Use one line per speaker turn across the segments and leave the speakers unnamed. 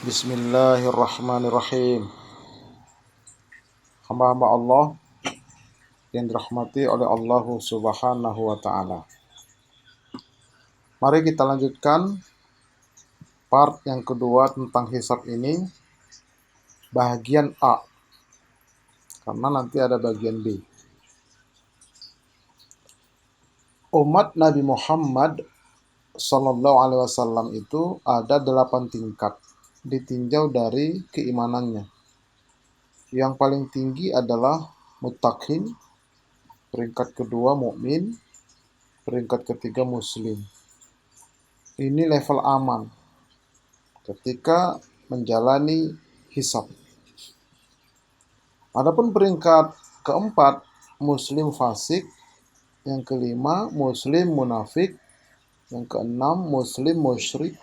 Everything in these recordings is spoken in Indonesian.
Bismillahirrahmanirrahim. Hamba-hamba Allah yang dirahmati oleh Allah Subhanahu wa Ta'ala. Mari kita lanjutkan part yang kedua tentang hisab ini, bagian A, karena nanti ada bagian B. Umat Nabi Muhammad Sallallahu Alaihi Wasallam itu ada 8 tingkat, ditinjau dari keimanannya. Yang paling tinggi adalah muttaqin, peringkat kedua mukmin, peringkat ketiga muslim. Ini level aman ketika menjalani hisab. Adapun peringkat keempat muslim fasik, yang kelima muslim munafik, yang keenam muslim musyrik,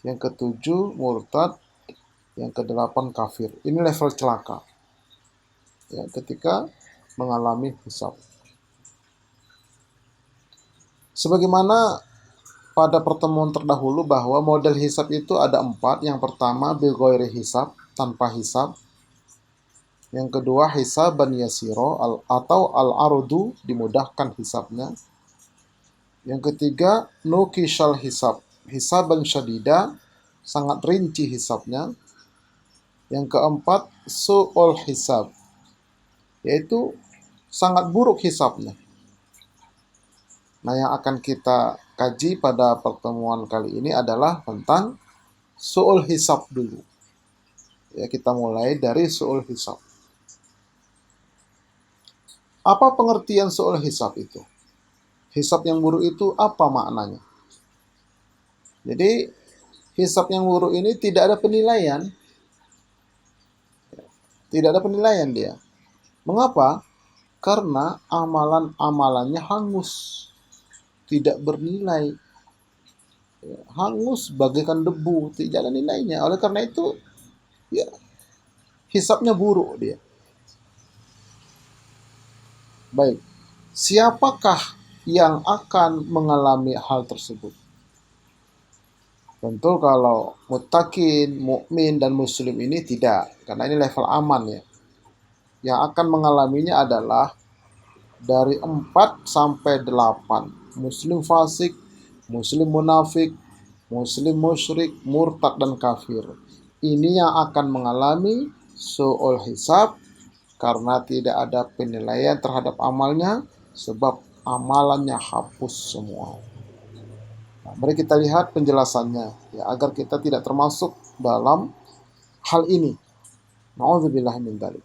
yang ketujuh murtad, yang kedelapan kafir. Ini level celaka ya, ketika mengalami hisab. Sebagaimana pada pertemuan terdahulu bahwa model hisab itu ada 4. Yang pertama bighairi hisab, tanpa hisab. Yang kedua hisaban yasiro atau al-ardu, dimudahkan hisabnya. Yang ketiga nukishal hisab, hisaban syadida, sangat rinci hisabnya. Yang keempat su'ul hisab, yaitu sangat buruk hisabnya. Nah, yang akan kita kaji pada pertemuan kali ini adalah tentang su'ul hisab dulu. Ya, kita mulai dari su'ul hisab. Apa pengertian su'ul hisab itu? Hisab yang buruk itu apa maknanya? Jadi, hisab yang buruk ini tidak ada penilaian. Tidak ada penilaian dia. Mengapa? Karena amalan-amalannya hangus, tidak bernilai, hangus bagaikan debu, tidak ada nilainya. Oleh karena itu, ya, hisabnya buruk dia. Baik, siapakah yang akan mengalami hal tersebut? Tentu kalau muttaqin, mukmin dan muslim ini tidak, karena ini level aman ya. Yang akan mengalaminya adalah dari 4 sampai 8. Muslim fasik, muslim munafik, muslim musyrik, murtad dan kafir. Ini yang akan mengalami su'ul hisab karena tidak ada penilaian terhadap amalnya, sebab amalannya hapus semua. Nah, mari kita lihat penjelasannya ya, agar kita tidak termasuk dalam hal ini. Na'udzubillah min dzalik.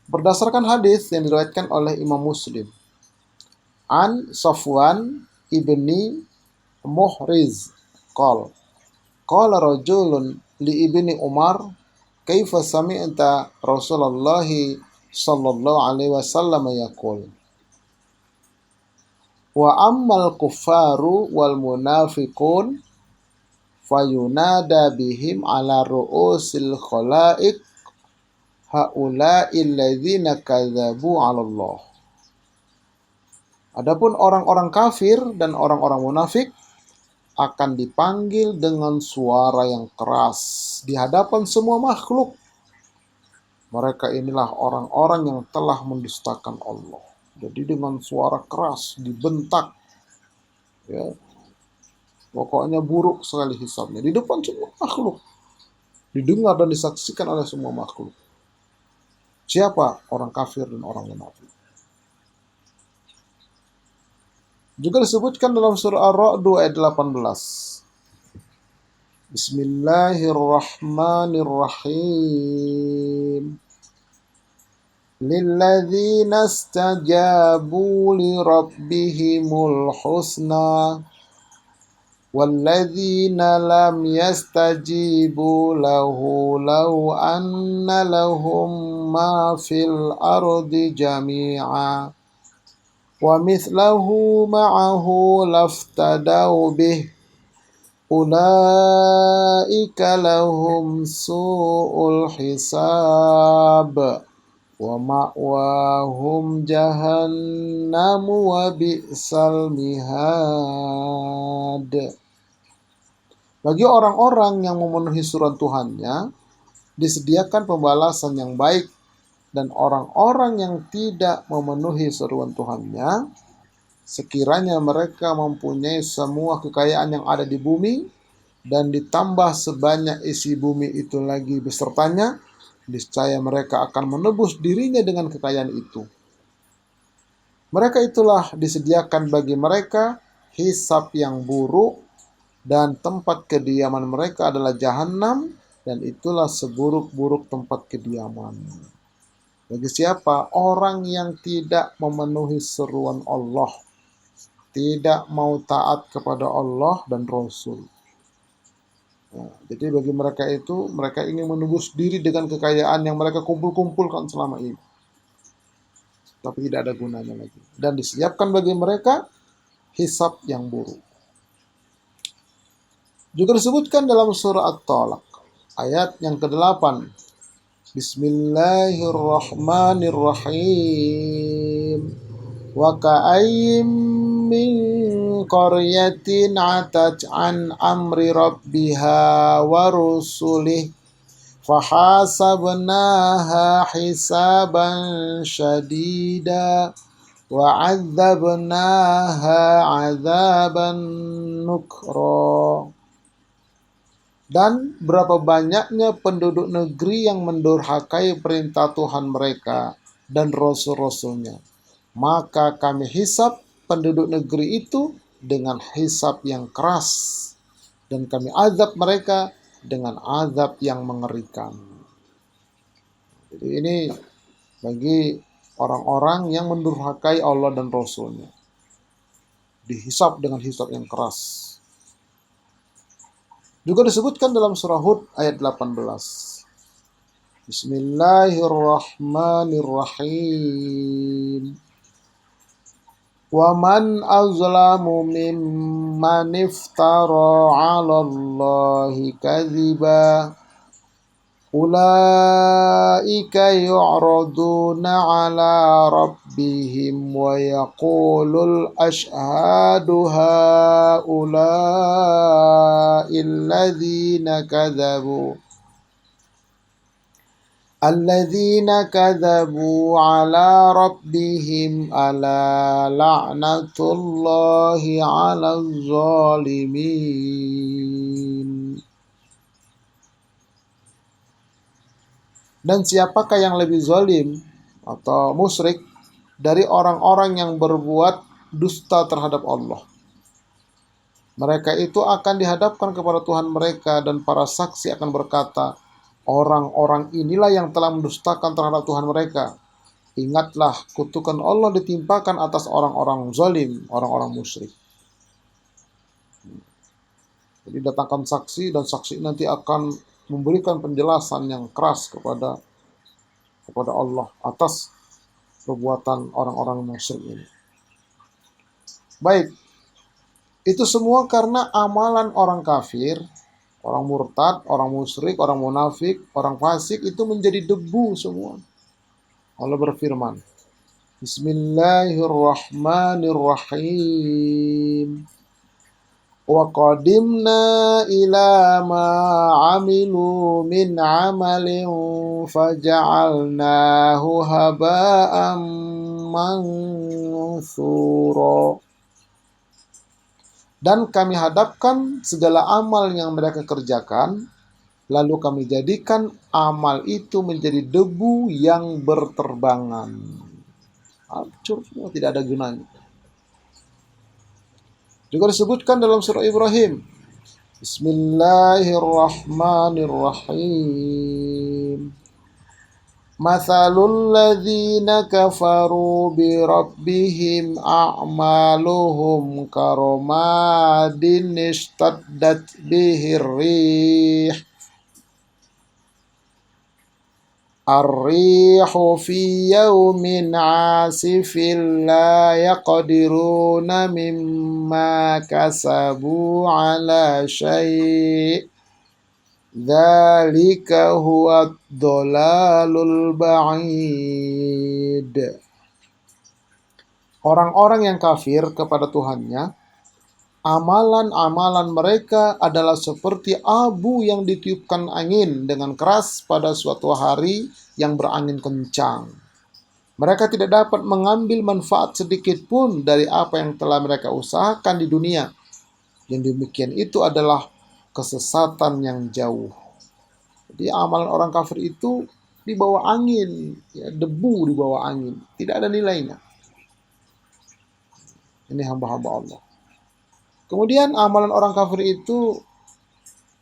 Berdasarkan hadis yang diriwayatkan oleh Imam Muslim, an Safwan ibni Muhriz qala rajulun li ibni Umar kaifa sami'ta Rasulullah sallallahu alaihi wasallam yaqul wa ammal kuffaru wal munafiqun fayunada bihim ala ru'usil khalaiq haula'il ladzina kadzabu 'ala Allah. Adapun orang-orang kafir dan orang-orang munafik akan dipanggil dengan suara yang keras di hadapan semua makhluk. Mereka inilah orang-orang yang telah mendustakan Allah. Jadi dengan suara keras dibentak. Ya. Pokoknya buruk sekali hisabnya di depan semua makhluk. Didengar dan disaksikan oleh semua makhluk. Siapa orang kafir dan orang munafik? Juga disebutkan dalam surah Ar-Ra'd ayat 18. Bismillahirrahmanirrahim. Lilladzina istajabu li rabbihimul husna walladzina lam yastajibu lahu law anna lahum ma fil ardi jami'a wa mithlahu ma'ahu laftadaw bih ulaika lahum su'ul hisab wa ma'wahum jahannam wa bi'sal mihad. Bagi orang-orang yang memenuhi suruhan Tuhannya, disediakan pembalasan yang baik, dan orang-orang yang tidak memenuhi seruan Tuhannya, sekiranya mereka mempunyai semua kekayaan yang ada di bumi, dan ditambah sebanyak isi bumi itu lagi besertanya, niscaya mereka akan menebus dirinya dengan kekayaan itu. Mereka itulah disediakan bagi mereka hisab yang buruk, dan tempat kediaman mereka adalah jahanam, dan itulah seburuk-buruk tempat kediaman. Bagi siapa? Orang yang tidak memenuhi seruan Allah, tidak mau taat kepada Allah dan Rasul. Nah, jadi bagi mereka itu, mereka ingin menebus diri dengan kekayaan yang mereka kumpul-kumpulkan selama ini, tapi tidak ada gunanya lagi. Dan disiapkan bagi mereka hisab yang buruk. Juga disebutkan dalam surah At-Talaq, ayat yang ke-8. Bismillahirrahmanirrahim. Wa ka'ayyim min qaryatin atat an amri rabbiha wa rusulih fahasabnaha hisaban syadida wa 'adzabnaha 'adzaban nukra. Dan berapa banyaknya penduduk negeri yang mendurhakai perintah Tuhan mereka dan rasul-rasulnya. Maka kami hisab penduduk negeri itu dengan hisab yang keras, dan kami azab mereka dengan azab yang mengerikan. Jadi ini bagi orang-orang yang mendurhakai Allah dan Rasulnya, dihisab dengan hisab yang keras. Juga disebutkan dalam surah Hud ayat 18. Bismillahirrahmanirrahim. Wa man azlamu mimman iftara 'ala Allahi kadhiba. Ulaika yu'raduna 'ala rabbihim wa yaqulul ashhadu haula'il ladzina kadzabu 'ala rabbihim ala la'natullahi 'alal zalimin. Dan siapakah yang lebih zalim atau musyrik dari orang-orang yang berbuat dusta terhadap Allah? Mereka itu akan dihadapkan kepada Tuhan mereka, dan para saksi akan berkata, orang-orang inilah yang telah mendustakan terhadap Tuhan mereka. Ingatlah, kutukan Allah ditimpakan atas orang-orang zalim, orang-orang musyrik. Jadi datangkan saksi, dan saksi nanti akan memberikan penjelasan yang keras kepada Allah atas perbuatan orang-orang musyrik ini. Baik, itu semua karena amalan orang kafir, orang murtad, orang musyrik, orang munafik, orang fasik itu menjadi debu semua. Allah berfirman, Bismillahirrahmanirrahim. Wa qadimna ila ma amilu min amalin faja'alnahu haba'an mansura. Dan kami hadapkan segala amal yang mereka kerjakan, lalu kami jadikan amal itu menjadi debu yang berterbangan. Hancur semua, tidak ada gunanya. Juga disebutkan dalam surah Ibrahim, Bismillahirrahmanirrahim. Mathalul ladzina kafaru bi rabbihim a'maluhum karomadin ishtaddat bihir rih. Ar-rihu fi yawmin 'asifin la yaqdiruna mimma kasabu 'ala syai'. Dzalika huwa ad-dhalalul ba'id. Orang-orang yang kafir kepada Tuhannya Amalan-amalan mereka adalah seperti abu yang ditiupkan angin dengan keras pada suatu hari yang berangin kencang. Mereka tidak dapat mengambil manfaat sedikit pun dari apa yang telah mereka usahakan di dunia. Yang demikian itu adalah kesesatan yang jauh. Jadi amalan orang kafir itu di bawah angin, ya, debu di bawah angin, tidak ada nilainya. Ini hamba-hamba Allah. Kemudian amalan orang kafir itu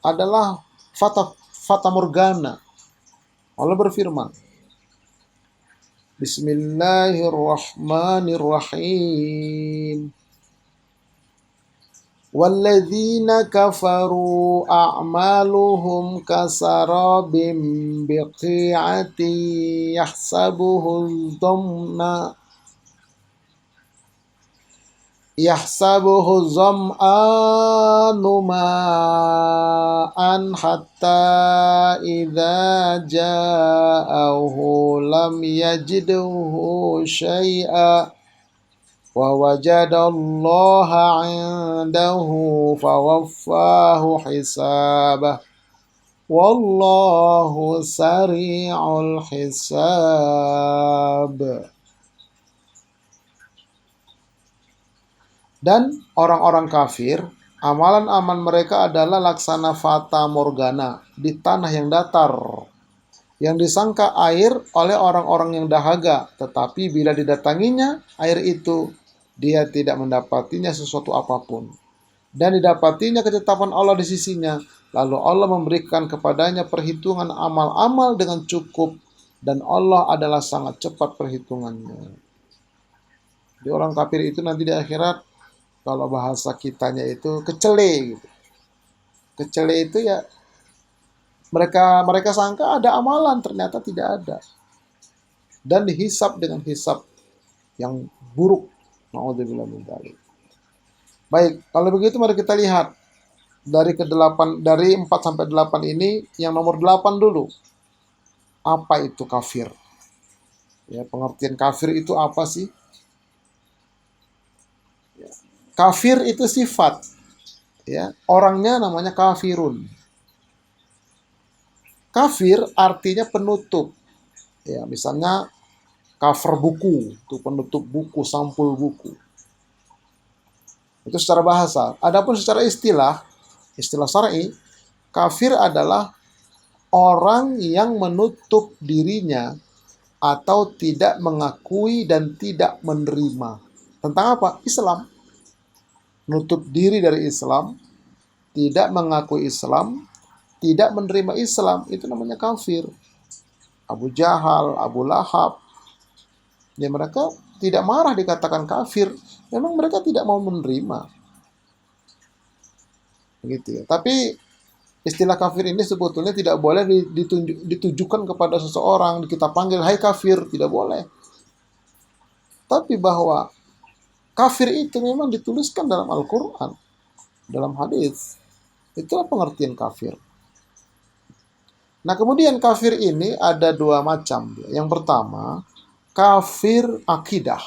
adalah fata morgana. Allah berfirman, Bismillahirrahmanirrahim. Walladzina kafaru a'maluhum kasarabim biqi'ati yahsabuhu zam'anu ma'an hatta idza ja'ahu lam yajidhu syai'a wa wajadallaha 'indahu fawaffahu hisabah wallahu sari'ul hisab. Dan orang-orang kafir, amalan-amalan mereka adalah laksana fata morgana di tanah yang datar, yang disangka air oleh orang-orang yang dahaga, tetapi bila didatanginya air itu, dia tidak mendapatinya sesuatu apapun. Dan didapatinya ketetapan Allah di sisinya, lalu Allah memberikan kepadanya perhitungan amal-amal dengan cukup, dan Allah adalah sangat cepat perhitungannya. Di orang kafir itu nanti di akhirat, kalau bahasa kitanya itu kecele gitu. Kecele itu ya mereka sangka ada amalan, ternyata tidak ada. Dan dihisap dengan hisap yang buruk. Na'udzubillah min dzalik. Baik, kalau begitu mari kita lihat dari dari 4 sampai 8 ini, yang nomor 8 dulu. Apa itu kafir? Ya, pengertian kafir itu apa sih? Kafir itu sifat, ya, orangnya namanya kafirun. Kafir artinya penutup, ya, misalnya cover buku, itu penutup buku, sampul buku. Itu secara bahasa. Adapun secara istilah syar'i, kafir adalah orang yang menutup dirinya atau tidak mengakui dan tidak menerima. Tentang apa? Islam. Menutup diri dari Islam, tidak mengakui Islam, tidak menerima Islam, itu namanya kafir. Abu Jahal, Abu Lahab, ya mereka tidak marah dikatakan kafir, memang mereka tidak mau menerima. Begitu ya. Tapi istilah kafir ini sebetulnya tidak boleh ditujukan kepada seseorang, kita panggil hai kafir, tidak boleh. Tapi bahwa kafir itu memang dituliskan dalam Al-Quran, dalam hadis. Itulah pengertian kafir. Nah, kemudian kafir ini ada 2 macam. Yang pertama, kafir akidah.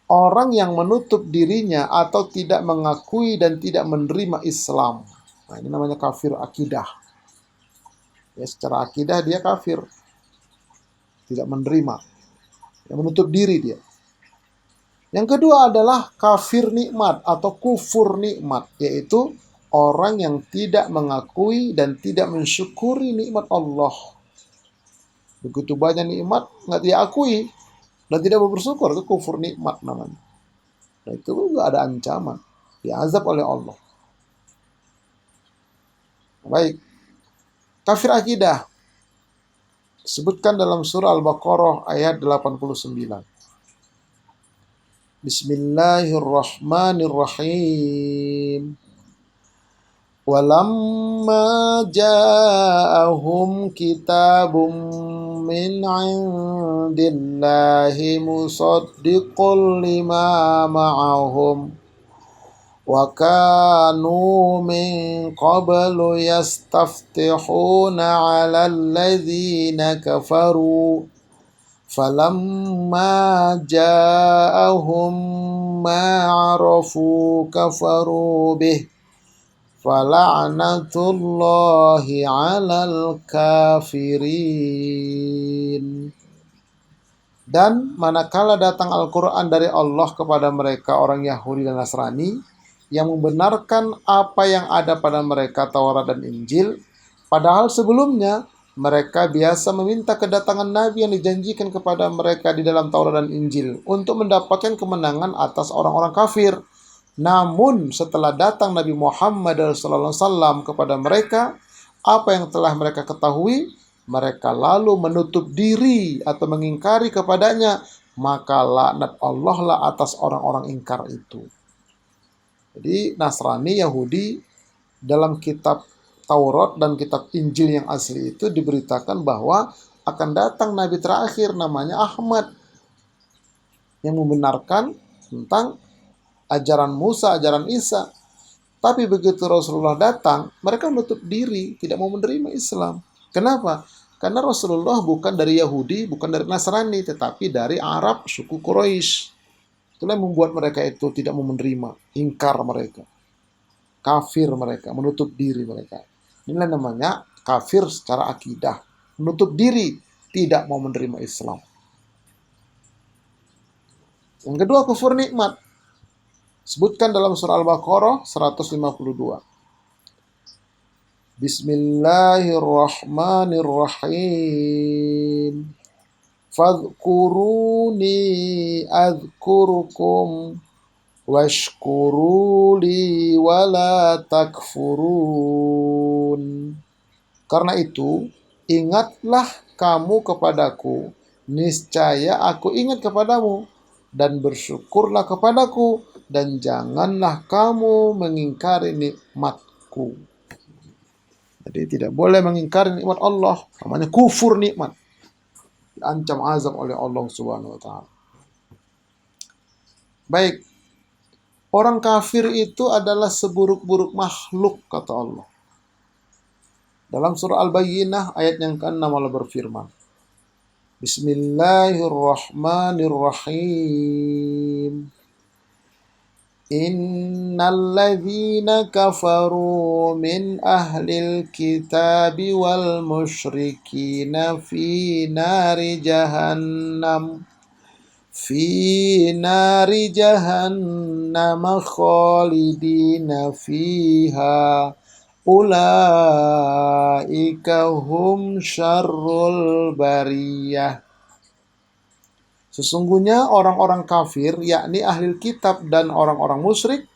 Orang yang menutup dirinya atau tidak mengakui dan tidak menerima Islam. Nah, ini namanya kafir akidah. Ya, secara akidah dia kafir. Tidak menerima. Ya, menutup diri dia. Yang kedua adalah kafir nikmat atau kufur nikmat, yaitu orang yang tidak mengakui dan tidak mensyukuri nikmat Allah. Begitu banyak nikmat nggak diakui dan tidak bersyukur, itu kufur nikmat namanya. Nah, itu juga ada ancaman, diazab oleh Allah. Baik, kafir akidah disebutkan dalam surah Al-Baqarah ayat 89. Bismillahirrahmanirrahim. Walamma ja'ahum kitabum min 'indillahi musaddiqul lima ma'ahum wa kanu min qablu yastaftihuna 'alal ladzina kafaru Falamma ja'ahum ma'arafu kafaru bih fala'natullahi 'alal kafirin. Dan manakala datang Al-Quran dari Allah kepada mereka orang Yahudi dan Nasrani yang membenarkan apa yang ada pada mereka Taurat dan Injil, padahal sebelumnya mereka biasa meminta kedatangan Nabi yang dijanjikan kepada mereka di dalam Taurat dan Injil untuk mendapatkan kemenangan atas orang-orang kafir. Namun setelah datang Nabi Muhammad SAW kepada mereka, apa yang telah mereka ketahui, mereka lalu menutup diri atau mengingkari kepadanya, maka laknat Allah lah atas orang-orang ingkar itu. Jadi Nasrani, Yahudi, dalam kitab Taurat dan kitab Injil yang asli itu diberitakan bahwa akan datang Nabi terakhir namanya Ahmad yang membenarkan tentang ajaran Musa, ajaran Isa. Tapi begitu Rasulullah datang, mereka menutup diri, tidak mau menerima Islam. Kenapa? Karena Rasulullah bukan dari Yahudi, bukan dari Nasrani, tetapi dari Arab, suku Quraisy. Itulah yang membuat mereka itu tidak mau menerima, ingkar mereka, kafir mereka, menutup diri mereka. Inilah namanya kafir secara akidah, menutup diri, tidak mau menerima Islam. Yang kedua, kufur nikmat. Sebutkan dalam surah Al-Baqarah 152. Bismillahirrahmanirrahim. Fadhkuruni adhkurukum washkuruli wala takfurun. Karena itu, ingatlah kamu kepadaku, niscaya aku ingat kepadamu, dan bersyukurlah kepadaku, dan janganlah kamu mengingkari nikmatku. Jadi tidak boleh mengingkari nikmat Allah, namanya kufur nikmat. Diancam azab oleh Allah Subhanahu wa taala. Baik, orang kafir itu adalah seburuk-buruk makhluk kata Allah. Dalam surah Al-Bayyinah ayat yang ke-6 Allah berfirman, Bismillahirrahmanirrahim. Innal ladzina kafaru min ahlil kitabi wal musyrikina fi nari jahannam khalidina fiha ulaika hum syarrul bariyah. Sesungguhnya orang-orang kafir, yakni ahli kitab dan orang-orang musyrik,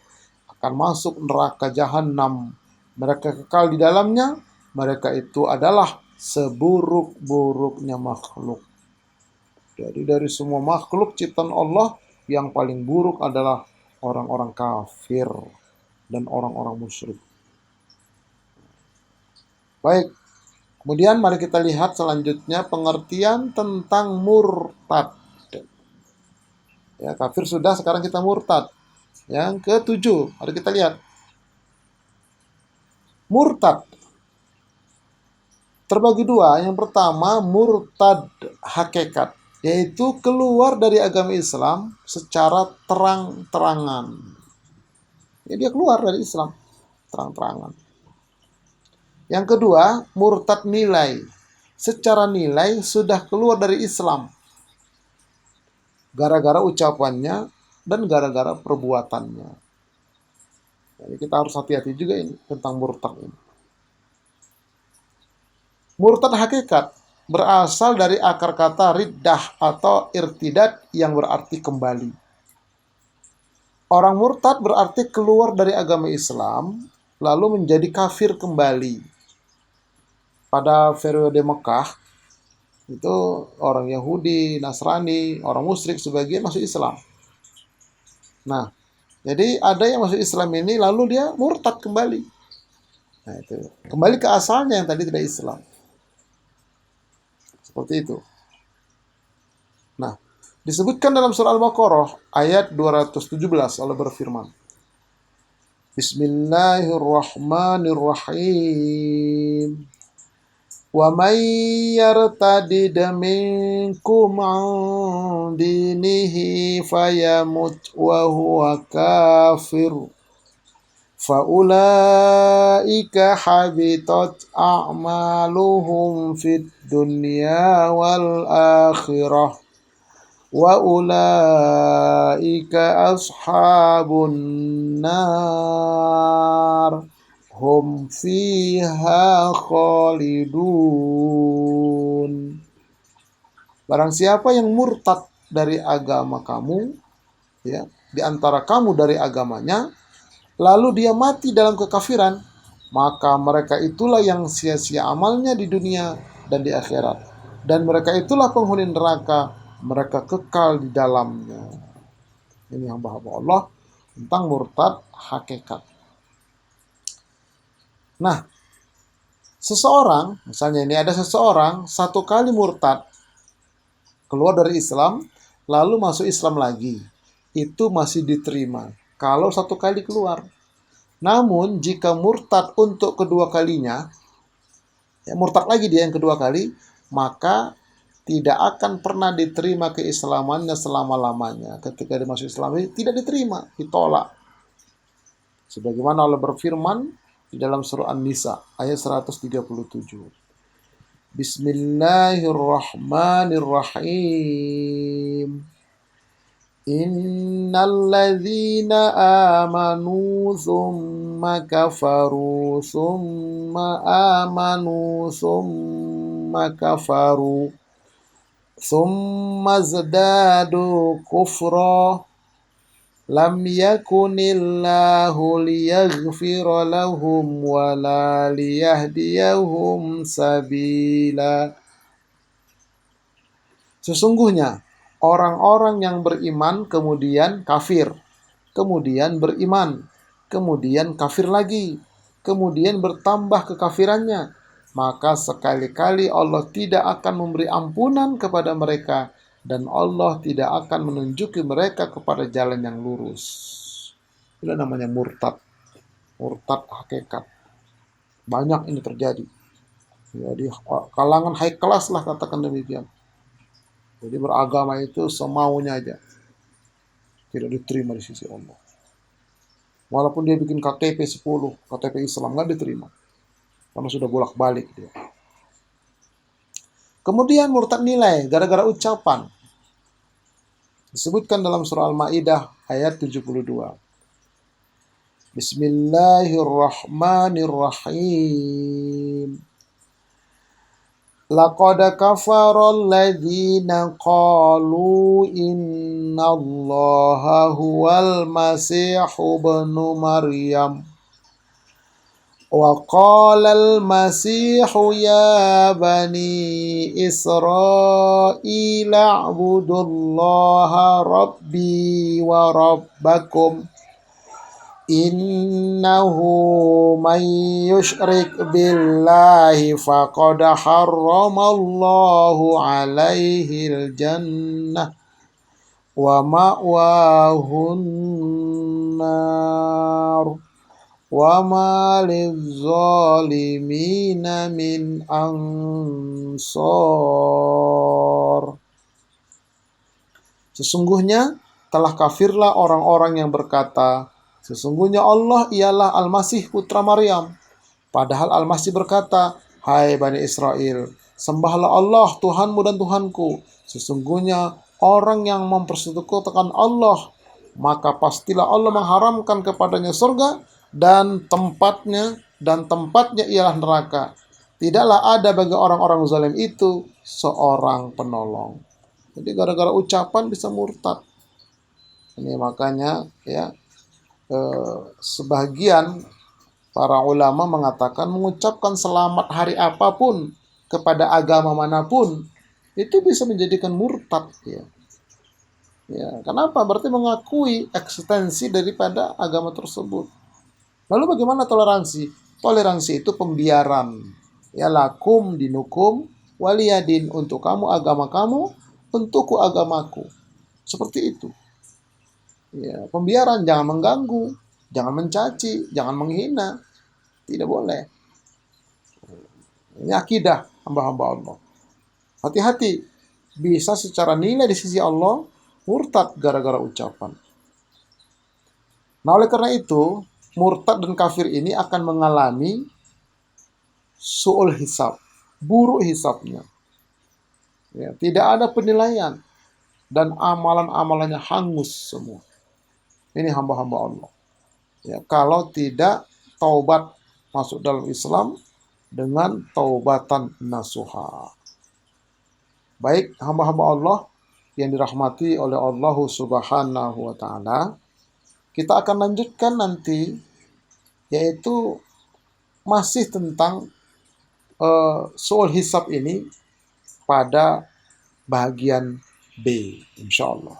akan masuk neraka jahanam. Mereka kekal di dalamnya, mereka itu adalah seburuk-buruknya makhluk. Jadi dari semua makhluk ciptaan Allah, yang paling buruk adalah orang-orang kafir dan orang-orang musyrik. Baik, kemudian mari kita lihat selanjutnya pengertian tentang murtad. Ya, kafir sudah, sekarang kita murtad. Yang ke-7, mari kita lihat. Murtad terbagi dua. Yang pertama, murtad hakikat, yaitu keluar dari agama Islam secara terang-terangan. Ya, dia keluar dari Islam terang-terangan. Yang kedua, murtad nilai. Secara nilai sudah keluar dari Islam gara-gara ucapannya dan gara-gara perbuatannya. Jadi kita harus hati-hati juga ini tentang murtad ini. Murtad hakikat berasal dari akar kata riddah atau irtidad yang berarti kembali. Orang murtad berarti keluar dari agama Islam lalu menjadi kafir kembali. Pada periode Mekah itu orang Yahudi, Nasrani, orang musyrik sebagian masuk Islam. Nah, jadi ada yang masuk Islam ini lalu dia murtad kembali. Nah, itu kembali ke asalnya yang tadi tidak Islam. Seperti itu. Nah, disebutkan dalam surah Al-Baqarah ayat 217 Allah berfirman, Bismillahirrahmanirrahim. Wa may yartadid minkum an dinihi fayamut wa huwa kafir faulaika habitat a'maluhum fid dunya wal akhirah wa ulaika ashabun nar hum fiha khalidun. Barang siapa yang murtad dari agama kamu, ya, di antara kamu dari agamanya, lalu dia mati dalam kekafiran, maka mereka itulah yang sia-sia amalnya di dunia dan di akhirat. Dan mereka itulah penghuni neraka, mereka kekal di dalamnya. Ini yang bahwa Allah tentang murtad hakikat. Nah, seseorang, misalnya ini ada seseorang satu kali murtad, keluar dari Islam, lalu masuk Islam lagi. Itu masih diterima kalau satu kali keluar. Namun jika murtad untuk kedua kalinya, ya, murtad lagi dia yang kedua kali, maka tidak akan pernah diterima keislamannya selama-lamanya. Ketika dia masuk Islam ini tidak diterima, ditolak. Sebagaimana Allah berfirman di dalam surah An-Nisa ayat 137. Bismillahirrahmanirrahim. Innal ladzina amanu tsumma kafaru tsumma amanu tsumma kafaru tsumma zdadu kufra lam yakunillahu liyaghfira lahum wala liyahdiyahum sabila. Sesungguhnya orang-orang yang beriman kemudian kafir, kemudian beriman, kemudian kafir lagi, kemudian bertambah kekafirannya, maka sekali-kali Allah tidak akan memberi ampunan kepada mereka dan Allah tidak akan menunjuki mereka kepada jalan yang lurus. Itu namanya murtad, murtad hakikat. Banyak ini terjadi. Jadi kalangan high class lah katakan demikian. Jadi beragama itu semaunya aja. Tidak diterima di sisi Allah. Walaupun dia bikin KTP 10, KTP Islam, nggak diterima. Karena sudah bolak-balik dia. Kemudian murtad nilai, gara-gara ucapan. Disebutkan dalam surah Al-Ma'idah ayat 72. Bismillahirrahmanirrahim. Laqad kafara alladzina qalu innallaha huwal masihu ibnu Maryam wa qala al-masihu ya bani Israila a'budullaha rabbi wa rabbakum innahu man yushrik billahi faqad harramallahu alaihil jannah wa ma'wahun nar wa ma lizzalimina min ansor. Sesungguhnya telah kafirlah orang-orang yang berkata, sesungguhnya Allah ialah Al-Masih putra Maryam. Padahal Al-Masih berkata, hai Bani Israel, sembahlah Allah Tuhanmu dan Tuhanku. Sesungguhnya orang yang mempersekutukan Allah, maka pastilah Allah mengharamkan kepadanya surga dan tempatnya ialah neraka. Tidaklah ada bagi orang-orang zalim itu seorang penolong. Jadi gara-gara ucapan bisa murtad. Ini makanya ya, sebagian para ulama mengatakan mengucapkan selamat hari apapun kepada agama manapun itu bisa menjadikan murtad ya. Ya, kenapa? Berarti mengakui eksistensi daripada agama tersebut. Lalu bagaimana toleransi? Toleransi itu pembiaran. Ya lakum dinukum waliyadin, untuk kamu agama kamu, untukku agamaku. Seperti itu. Ya, pembiaran, jangan mengganggu, jangan mencaci, jangan menghina. Tidak boleh. Ini akidah. hamba-hamba Allah. Hati-hati, bisa secara nilai di sisi Allah murtad gara-gara ucapan. Nah, oleh karena itu, murtad dan kafir ini akan mengalami su'ul hisab, buruk hisabnya. Ya, tidak ada penilaian dan amalan-amalannya hangus semua. Ini hamba-hamba Allah. Ya, kalau tidak taubat masuk dalam Islam dengan taubatan nasuha. Baik hamba-hamba Allah yang dirahmati oleh Allah Subhanahu wa taala, kita akan lanjutkan nanti, yaitu masih tentang soal hisab ini pada bagian B, insya Allah.